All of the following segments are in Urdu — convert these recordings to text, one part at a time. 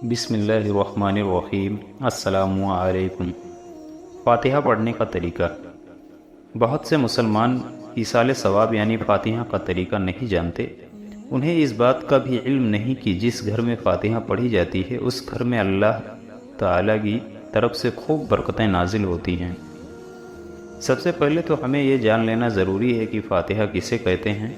بسم اللہ الرحمن الرحیم۔ السلام علیکم۔ فاتحہ پڑھنے کا طریقہ۔ بہت سے مسلمان ایصال ثواب یعنی فاتحہ کا طریقہ نہیں جانتے۔ انہیں اس بات کا بھی علم نہیں کہ جس گھر میں فاتحہ پڑھی جاتی ہے اس گھر میں اللہ تعالیٰ کی طرف سے خوب برکتیں نازل ہوتی ہیں۔ سب سے پہلے تو ہمیں یہ جان لینا ضروری ہے کہ فاتحہ کسے کہتے ہیں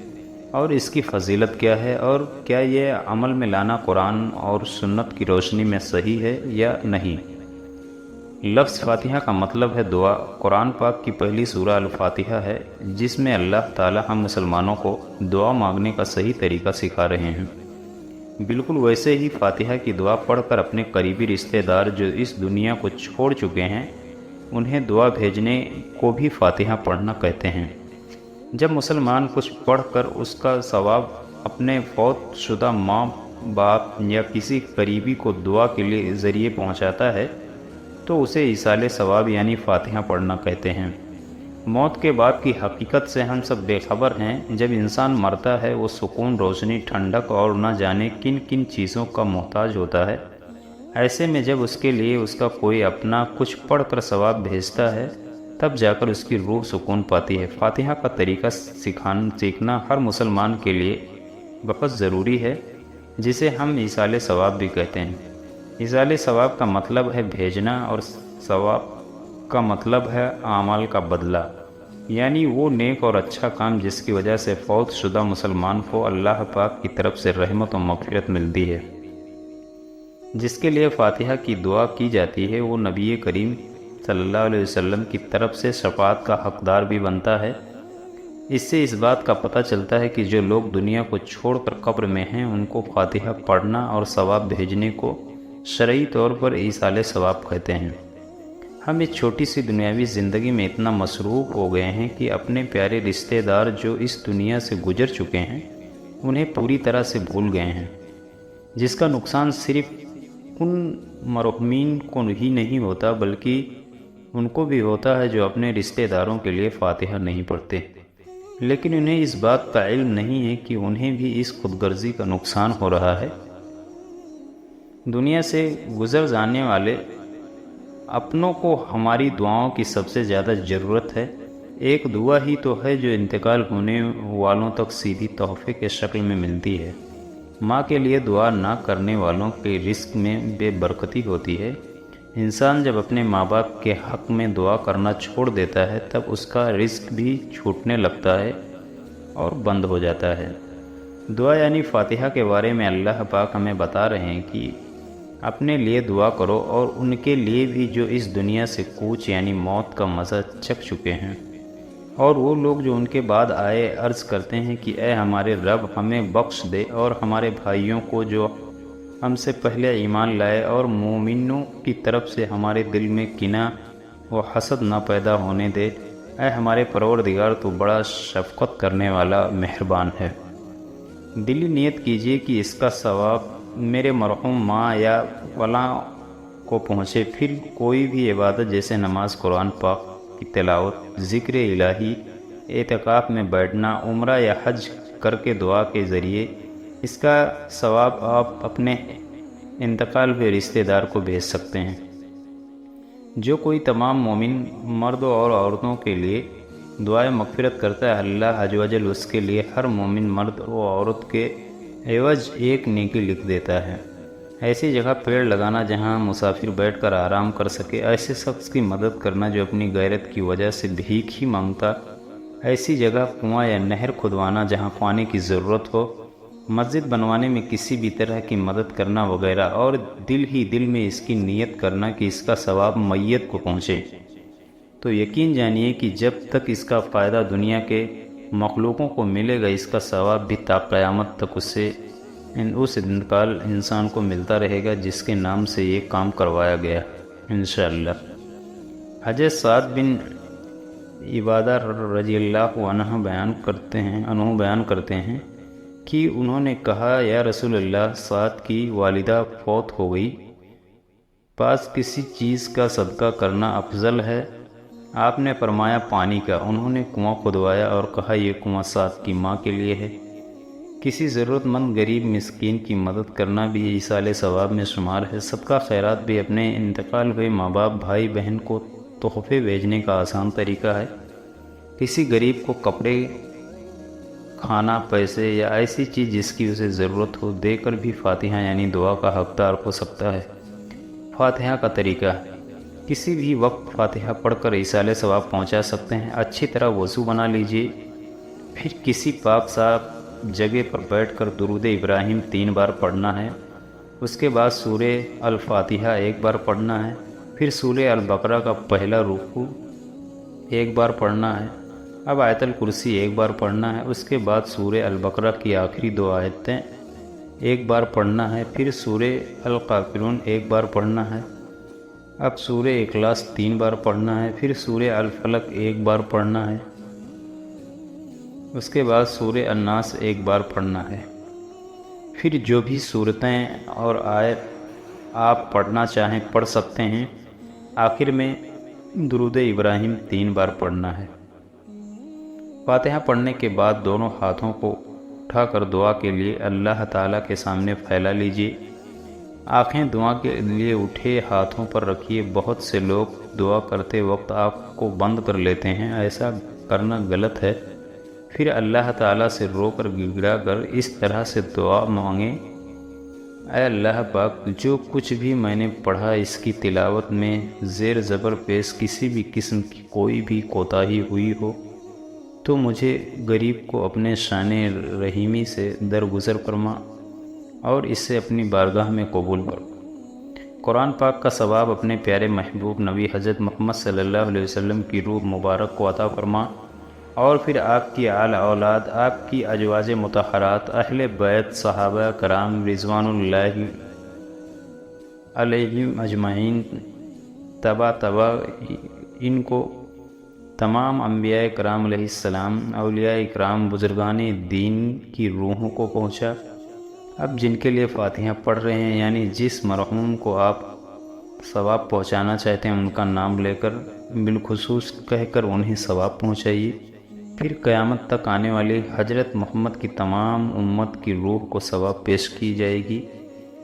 اور اس کی فضیلت کیا ہے، اور کیا یہ عمل میں لانا قرآن اور سنت کی روشنی میں صحیح ہے یا نہیں۔ لفظ فاتحہ کا مطلب ہے دعا۔ قرآن پاک کی پہلی سورہ الفاتحہ ہے جس میں اللہ تعالی ہم مسلمانوں کو دعا مانگنے کا صحیح طریقہ سکھا رہے ہیں۔ بالکل ویسے ہی فاتحہ کی دعا پڑھ کر اپنے قریبی رشتہ دار جو اس دنیا کو چھوڑ چکے ہیں انہیں دعا بھیجنے کو بھی فاتحہ پڑھنا کہتے ہیں۔ جب مسلمان کچھ پڑھ کر اس کا ثواب اپنے فوت شدہ ماں باپ یا کسی قریبی کو دعا کے لیے ذریعے پہنچاتا ہے تو اسے ایصال ثواب یعنی فاتحہ پڑھنا کہتے ہیں۔ موت کے بعد کی حقیقت سے ہم سب بے خبر ہیں۔ جب انسان مرتا ہے وہ سکون، روشنی، ٹھنڈک اور نہ جانے کن کن چیزوں کا محتاج ہوتا ہے۔ ایسے میں جب اس کے لیے اس کا کوئی اپنا کچھ پڑھ کر ثواب بھیجتا ہے تب جا کر اس کی روح سکون پاتی ہے۔ فاتحہ کا طریقہ سیکھنا ہر مسلمان کے لیے بہت ضروری ہے، جسے ہم ایصال ثواب بھی کہتے ہیں۔ ایصال ثواب کا مطلب ہے بھیجنا اور ثواب کا مطلب ہے اعمال کا بدلہ، یعنی وہ نیک اور اچھا کام جس کی وجہ سے فوت شدہ مسلمان کو اللہ پاک کی طرف سے رحمت و مغفرت ملتی ہے۔ جس کے لیے فاتحہ کی دعا کی جاتی ہے وہ نبی کریم صلی اللہ علیہ وسلم کی طرف سے شفاعت کا حقدار بھی بنتا ہے۔ اس سے اس بات کا پتہ چلتا ہے کہ جو لوگ دنیا کو چھوڑ کر قبر میں ہیں ان کو فاتحہ پڑھنا اور ثواب بھیجنے کو شرعی طور پر ایصال ثواب کہتے ہیں۔ ہم اس چھوٹی سی دنیاوی زندگی میں اتنا مصروف ہو گئے ہیں کہ اپنے پیارے رشتہ دار جو اس دنیا سے گزر چکے ہیں انہیں پوری طرح سے بھول گئے ہیں، جس کا نقصان صرف ان مرحومین کو ہی نہیں ہوتا بلکہ ان کو بھی ہوتا ہے جو اپنے رشتہ داروں کے لیے فاتحہ نہیں پڑھتے، لیکن انہیں اس بات کا علم نہیں ہے کہ انہیں بھی اس خود غرضی کا نقصان ہو رہا ہے۔ دنیا سے گزر جانے والے اپنوں کو ہماری دعاؤں کی سب سے زیادہ ضرورت ہے۔ ایک دعا ہی تو ہے جو انتقال ہونے والوں تک سیدھی تحفے کے شکل میں ملتی ہے۔ ماں کے لیے دعا نہ کرنے والوں کے رزق میں بے برکتی ہوتی ہے۔ انسان جب اپنے ماں باپ کے حق میں دعا کرنا چھوڑ دیتا ہے تب اس کا رزق بھی چھوٹنے لگتا ہے اور بند ہو جاتا ہے۔ دعا یعنی فاتحہ کے بارے میں اللہ پاک ہمیں بتا رہے ہیں کہ اپنے لیے دعا کرو اور ان کے لیے بھی جو اس دنیا سے کوچ یعنی موت کا مزہ چکھ چکے ہیں، اور وہ لوگ جو ان کے بعد آئے عرض کرتے ہیں کہ اے ہمارے رب ہمیں بخش دے، اور ہمارے بھائیوں کو جو ہم سے پہلے ایمان لائے، اور مومنوں کی طرف سے ہمارے دل میں کینہ و حسد نہ پیدا ہونے دے۔ اے ہمارے پروردگار تو بڑا شفقت کرنے والا مہربان ہے۔ دلی نیت کیجئے کہ اس کا ثواب میرے مرحوم ماں یا فلاں کو پہنچے۔ پھر کوئی بھی عبادت جیسے نماز، قرآن پاک کی تلاوت، ذکر الہی، اعتکاف میں بیٹھنا، عمرہ یا حج کر کے دعا کے ذریعے اس کا ثواب آپ اپنے انتقال ہوئے رشتہ دار کو بھیج سکتے ہیں۔ جو کوئی تمام مومن مردوں اور عورتوں کے لیے دعائے مغفرت کرتا ہے اللہ عز و جل اس کے لیے ہر مومن مرد و عورت کے عوض ایک نیکی لکھ دیتا ہے۔ ایسی جگہ پیڑ لگانا جہاں مسافر بیٹھ کر آرام کر سکے، ایسے شخص کی مدد کرنا جو اپنی غیرت کی وجہ سے بھیک ہی مانگتا، ایسی جگہ کنواں یا نہر کھدوانا جہاں پانی کی ضرورت ہو، مسجد بنوانے میں کسی بھی طرح کی مدد کرنا وغیرہ، اور دل ہی دل میں اس کی نیت کرنا کہ اس کا ثواب میت کو پہنچے، تو یقین جانیے کہ جب تک اس کا فائدہ دنیا کے مخلوقوں کو ملے گا اس کا ثواب بھی تا قیامت تک اس انتقال انسان کو ملتا رہے گا جس کے نام سے یہ کام کروایا گیا انشاءاللہ۔ حضرت سعد بن عبادہ رضی اللہ عنہ بیان کرتے ہیں کہ انہوں نے کہا یا رسول اللہ، سعد کی والدہ فوت ہو گئی، پاس کسی چیز کا صدقہ کرنا افضل ہے؟ آپ نے فرمایا پانی کا۔ انہوں نے کنواں کھدوایا اور کہا یہ کنواں سعد کی ماں کے لیے ہے۔ کسی ضرورت مند غریب مسکین کی مدد کرنا بھی ایصال ثواب میں شمار ہے۔ صدقہ خیرات بھی اپنے انتقال ہوئے ماں باپ بھائی بہن کو تحفے بھیجنے کا آسان طریقہ ہے۔ کسی غریب کو کپڑے، کھانا، پیسے یا ایسی چیز جس کی اسے ضرورت ہو دے کر بھی فاتحہ یعنی دعا کا حقدار ہو سکتا ہے۔ فاتحہ کا طریقہ: کسی بھی وقت فاتحہ پڑھ کر ایصال ثواب پہنچا سکتے ہیں۔ اچھی طرح وضو بنا لیجئے، پھر کسی پاک صاف جگہ پر بیٹھ کر درود ابراہیم 3 بار پڑھنا ہے۔ اس کے بعد سورہ الفاتحہ 1 بار پڑھنا ہے، پھر سورہ البقرہ کا پہلا رکوع 1 بار پڑھنا ہے۔ اب آیت الکرسی 1 بار پڑھنا ہے۔ اس کے بعد سورہ البقرہ کی آخری 2 آیتیں 1 بار پڑھنا ہے، پھر سورہ الکافرون 1 بار پڑھنا ہے۔ اب سورہ اخلاص 3 بار پڑھنا ہے، پھر سورہ الفلق 1 بار پڑھنا ہے۔ اس کے بعد سورہ الناس 1 بار پڑھنا ہے۔ پھر جو بھی سورتیں اور آیت آپ پڑھنا چاہیں پڑھ سکتے ہیں۔ آخر میں درود ابراہیم 3 بار پڑھنا ہے۔ فاتحہ پڑھنے کے بعد دونوں ہاتھوں کو اٹھا کر دعا کے لیے اللہ تعالیٰ کے سامنے پھیلا لیجئے۔ آنکھیں دعا کے لیے اٹھے ہاتھوں پر رکھیے۔ بہت سے لوگ دعا کرتے وقت آنکھ کو بند کر لیتے ہیں، ایسا کرنا غلط ہے۔ پھر اللہ تعالیٰ سے رو کر گڑ گڑا کر اس طرح سے دعا مانگیں: اے اللہ پاک، جو کچھ بھی میں نے پڑھا اس کی تلاوت میں زیر زبر پیش کسی بھی قسم کی کوئی بھی کوتاہی ہوئی ہو تو مجھے غریب کو اپنے شان رحیمی سے درگزر فرما اور اسے اپنی بارگاہ میں قبول فرما۔ قرآن پاک کا ثواب اپنے پیارے محبوب نبی حضرت محمد صلی اللہ علیہ وسلم کی روح مبارک کو عطا فرما، اور پھر آپ کی آل اولاد، آپ کی ازواج مطہرات، اہل بیت، صحابہ کرام رضوان اللہ علیہم اجمعین، تبا ان کو، تمام انبیاء کرام علیہ السلام، اولیاء کرام، بزرگان دین کی روحوں کو پہنچا۔ اب جن کے لیے فاتحہ پڑھ رہے ہیں، یعنی جس مرحوم کو آپ ثواب پہنچانا چاہتے ہیں، ان کا نام لے کر بالخصوص کہہ کر انہیں ثواب پہنچائیے۔ پھر قیامت تک آنے والی حضرت محمد کی تمام امت کی روح کو ثواب پیش کی جائے گی۔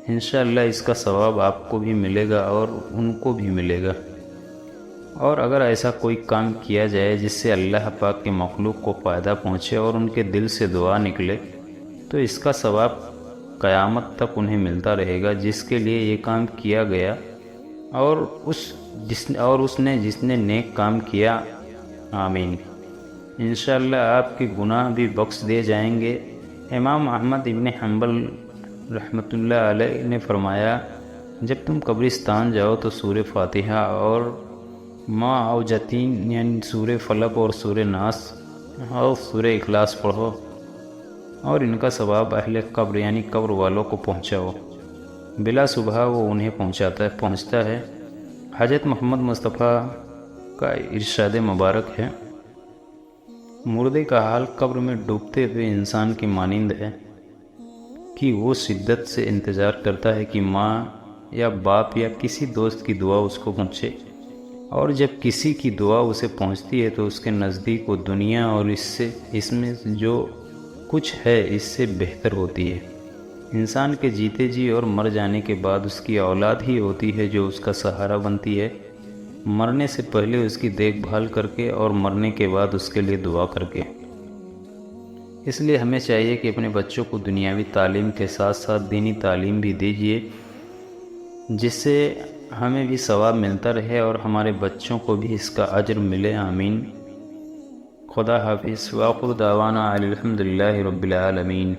انشاءاللہ اس کا ثواب آپ کو بھی ملے گا اور ان کو بھی ملے گا۔ اور اگر ایسا کوئی کام کیا جائے جس سے اللہ پاک کے مخلوق کو فائدہ پہنچے اور ان کے دل سے دعا نکلے تو اس کا ثواب قیامت تک انہیں ملتا رہے گا جس کے لیے یہ کام کیا گیا، اور جس نے نیک کام کیا۔ آمین۔ انشاءاللہ آپ کے گناہ بھی بخش دیے جائیں گے۔ امام احمد ابن حنبل رحمۃ اللہ علیہ نے فرمایا، جب تم قبرستان جاؤ تو سورہ فاتحہ اور ما اوجتین یعنی سورہ فلق اور سورہ ناس اور سورہ اخلاص پڑھو اور ان کا ثواب اہل قبر یعنی قبر والوں کو پہنچاؤ۔ بلا صبح وہ انہیں پہنچتا ہے۔ حضرت محمد مصطفیٰ کا ارشاد مبارک ہے، مردے کا حال قبر میں ڈوبتے ہوئے انسان کی مانند ہے کہ وہ شدت سے انتظار کرتا ہے کہ ماں یا باپ یا کسی دوست کی دعا اس کو پہنچے، اور جب کسی کی دعا اسے پہنچتی ہے تو اس کے نزدیک وہ دنیا اور اس میں جو کچھ ہے اس سے بہتر ہوتی ہے۔ انسان کے جیتے جی اور مر جانے کے بعد اس کی اولاد ہی ہوتی ہے جو اس کا سہارا بنتی ہے، مرنے سے پہلے اس کی دیکھ بھال کر کے اور مرنے کے بعد اس کے لیے دعا کر کے۔ اس لیے ہمیں چاہیے کہ اپنے بچوں کو دنیاوی تعلیم کے ساتھ ساتھ دینی تعلیم بھی دیجیے، جس سے ہمیں بھی ثواب ملتا رہے اور ہمارے بچوں کو بھی اس کا اجر ملے۔ آمین۔ خدا حافظ۔ وآخر دعوانا الحمدللہ رب العالمین۔